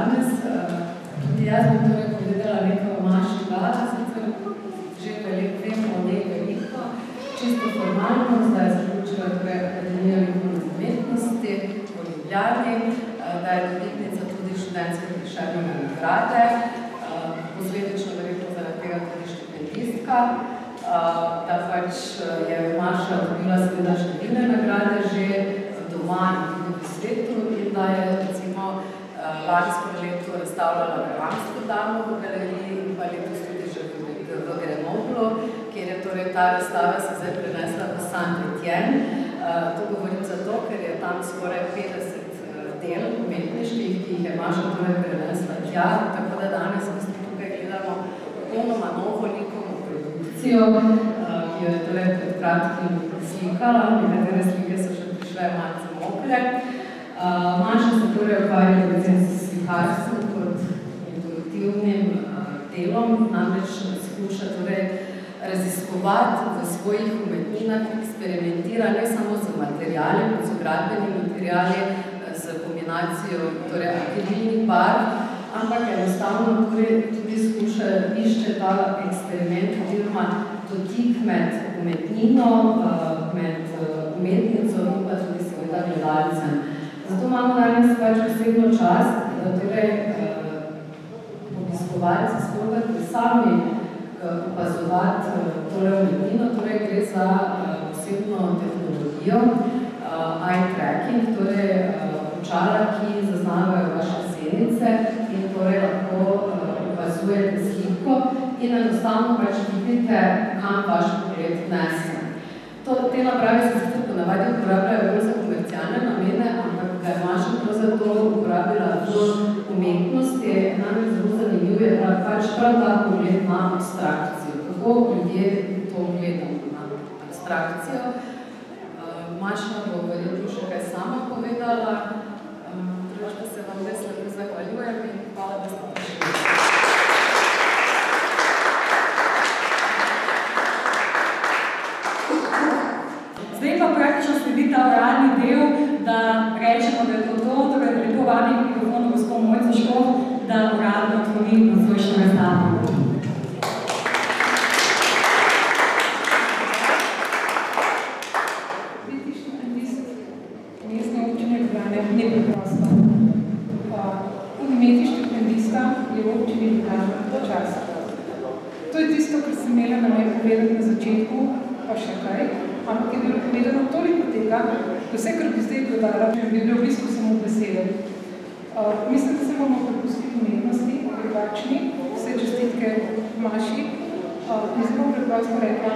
danes. Tudi jaz bom torej povedala nekaj o naši vladi, sicer že vemo o njej veliko, čisto formalno, zdaj je zaključila torej Akademijo likovnih umetnosti v Ljubljani, da je dobitnica tudi študentske Prešernove nagrade, posledično verjetno zaradi tega tudi štipendistka, da pač je Maša dobila seveda številne nagrade že doma in tudi v svetu in da je recimo lansko leto razstavljala v Amsterdamu v galeriji in pa letos tudi že v Grenoblu, kjer je torej ta razstava se zdaj prenesla v Saint-Étienne. To govorim zato, ker je tam skoraj 50 del umetniških, ki jih je Maša torej prenesla tja, tako da danes tukaj gledamo popolnoma novo likovno produkcijo, ki jo je torej pred kratkim slikala, nekatere slike so še prišle malce mokre. Maša se torej ukvarja predvsem s slikarstvom kot intuitivnim delom, namreč skuša torej raziskovati v svojih umetninah, eksperimentira ne samo z materiali, kot so gradbeni materiali, z kombinacijo torej akrilnih barv, ampak enostavno tudi skuša išče ta eksperiment oziroma dotik med umetnino, med umetnico in pa tudi seveda gledalcem. Zato imamo danes pač posebno čast, da torej obiskovalci sploh sami opazovati torej umetnino, torej gre za posebno tehnologijo, eye tracking, torej očala, ki zaznavajo vaše zenice in torej lahko opazujete sliko in enostavno pač vidite, kam vaš pogled nese. Te naprave se sicer ponavadi uporabljajo bolj za komercialne namene, ampak ga je Maša prav zato uporabila v umetnosti, namreč zelo zanimiv je pač prav ta pogled na abstrakcijo. Kako ljudje to gledamo na abstrakcijo. Maša bo verjetno še kaj sama povedala. Drugače se vam res lepo zahvaljujem in hvala, da ste prišli. Zdaj pa praktično sledi ta uradni del, da rečemo, da je to, torej lepo vabim k mikrofonu gospod Mojca Škof, da uradno otvori nocojšnjo razstavo. Biti štipendist Mestne občine Ljubljane ni preprosto. Imeti štipendista je v občini Ljubljane do časa. To je tisto, kar sem imela namen povedati na začetku, pa še kaj. Ampak je bilo povedano toliko tega, da vse, kar bi zdaj dodala, bi bilo v bistvu samo besede. Mislim, da se bomo prepustili umetnosti, privlačni, vse čestitke Maši, in zelo preprosto rekla,